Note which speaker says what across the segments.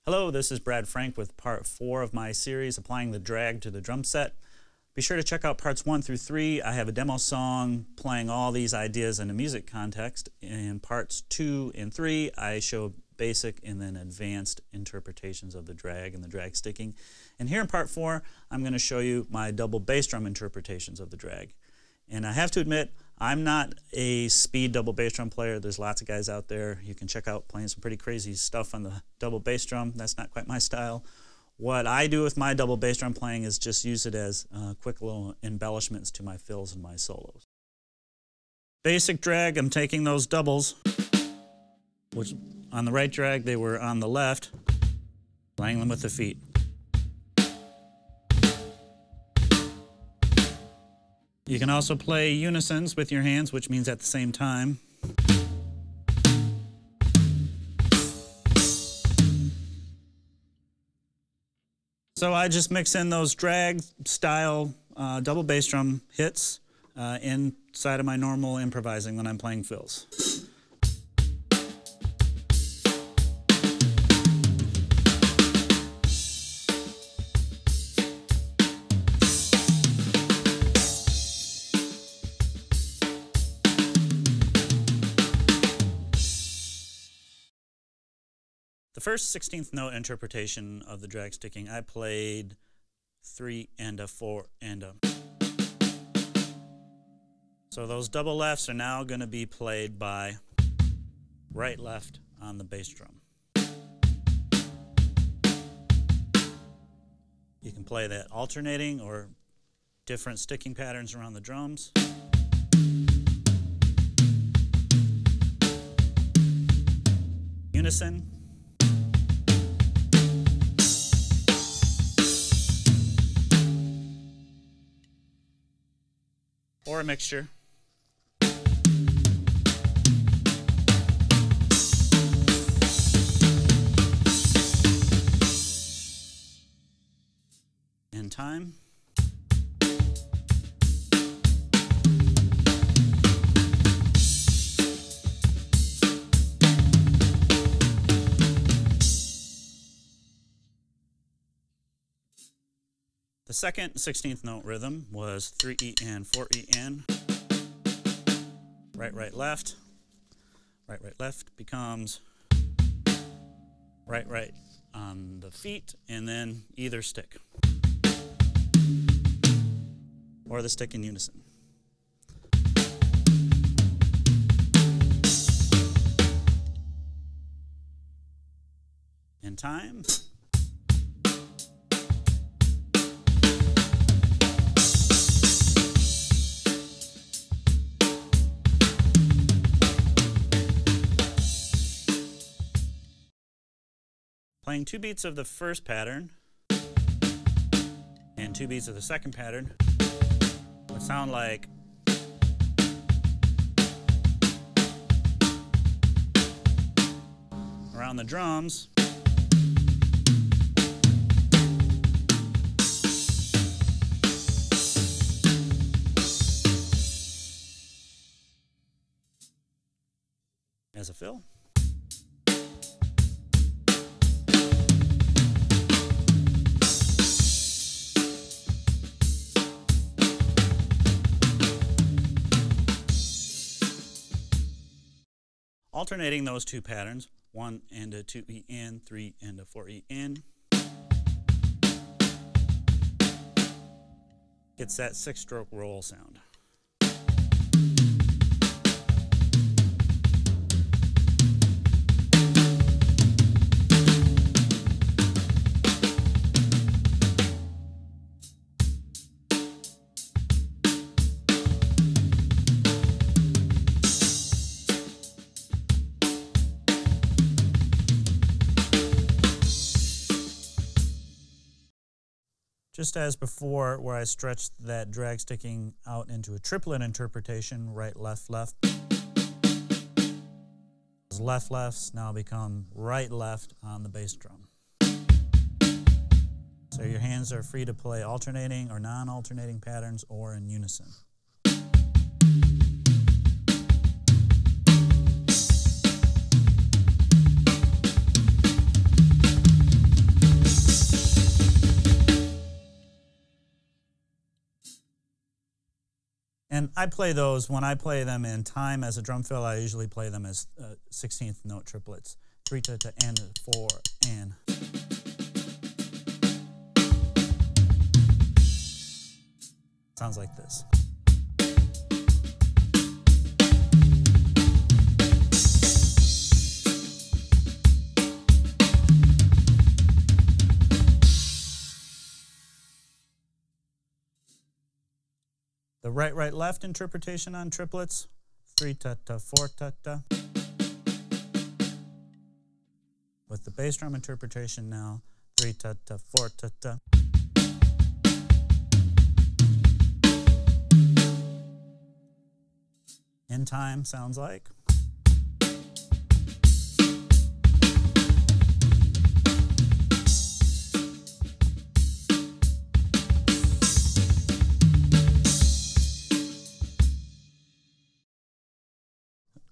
Speaker 1: Hello, this is Brad Frank with part 4 of my series, Applying the Drag to the Drum Set. Be sure to check out parts 1 through 3. I have a demo song playing all these ideas in a music context. In parts 2 and 3, I show basic and then advanced interpretations of the drag and the drag sticking. And here in part 4, I'm going to show you my double bass drum interpretations of the drag. And I have to admit, I'm not a speed double bass drum player. There's lots of guys out there. You can check out playing some pretty crazy stuff on the double bass drum. That's not quite my style. What I do with my double bass drum playing is just use it as quick little embellishments to my fills and my solos. Basic drag, I'm taking those doubles, which on the right drag they were on the left, playing them with the feet. You can also play unisons with your hands, which means at the same time. So I just mix in those drag style double bass drum hits inside of my normal improvising when I'm playing fills. The first 16th note interpretation of the drag sticking, I played 3 and a 4 and a. So those double lefts are now going to be played by right left on the bass drum. You can play that alternating or different sticking patterns around the drums. Unison. Or a mixture. In time. The second 16th note rhythm was 3E-N, 4E-N. Right, right, left. Right, right, left becomes right, right on the feet, and then either stick. Or the stick in unison. In time. Playing 2 beats of the first pattern and 2 beats of the second pattern would sound like around the drums. As a fill. Alternating those 2 patterns, 1 and a 2E-N, 3 and a 4E-N, gets that 6-stroke roll sound. Just as before, where I stretched that drag sticking out into a triplet interpretation, right, left, left. Those left, lefts now become right, left on the bass drum. So your hands are free to play alternating or non-alternating patterns or in unison. And I play those, when I play them in time as a drum fill, I usually play them as 16th note triplets. 3 ta and 4 and. Sounds like this. The right-right-left interpretation on triplets, 3 ta, 4 ta. With the bass drum interpretation now, 3 ta, 4 ta. In time sounds like.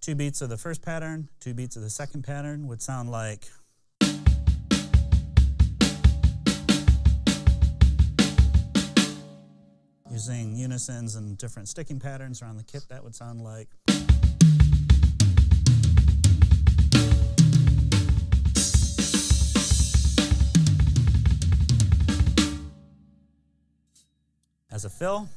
Speaker 1: Two beats of the first pattern, 2 beats of the second pattern would sound like. Using unisons and different sticking patterns around the kit, that would sound like. As a fill.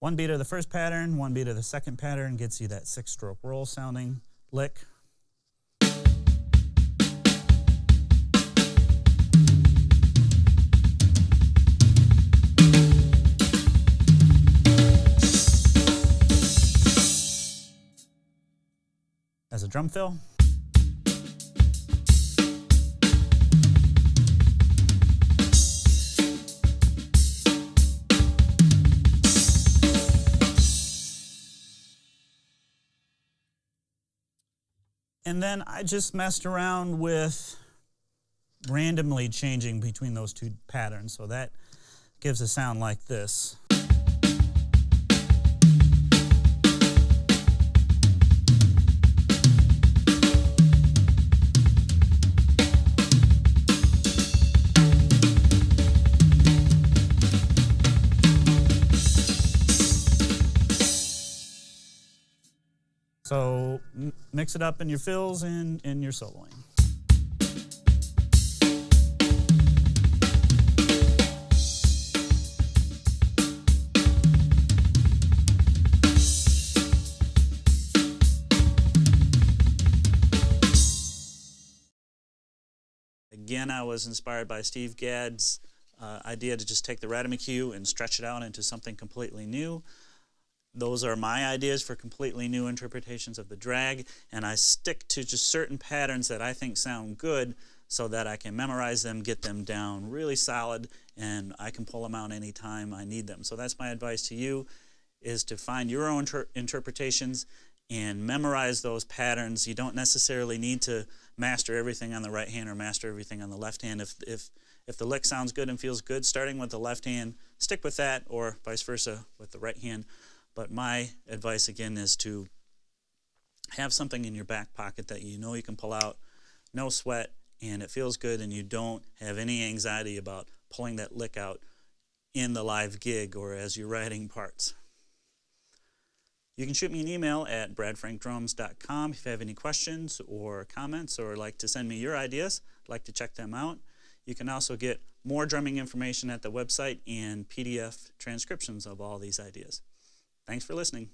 Speaker 1: One beat of the first pattern, 1 beat of the second pattern gets you that 6-stroke roll sounding lick. As a drum fill. And then I just messed around with randomly changing between those 2 patterns, so that gives a sound like this. So mix it up in your fills and in your soloing. Again, I was inspired by Steve Gadd's idea to just take the Rudiments cue and stretch it out into something completely new. Those are my ideas for completely new interpretations of the drag, and I stick to just certain patterns that I think sound good so that I can memorize them, get them down really solid, and I can pull them out anytime I need them. So that's my advice to you, is to find your own interpretations and memorize those patterns. You don't necessarily need to master everything on the right hand or master everything on the left hand. If the lick sounds good and feels good starting with the left hand, stick with that, or vice versa with the right hand. But my advice, again, is to have something in your back pocket that you know you can pull out, no sweat, and it feels good, and you don't have any anxiety about pulling that lick out in the live gig or as you're writing parts. You can shoot me an email at bradfrankdrums.com if you have any questions or comments or like to send me your ideas. I'd like to check them out. You can also get more drumming information at the website and PDF transcriptions of all these ideas. Thanks for listening.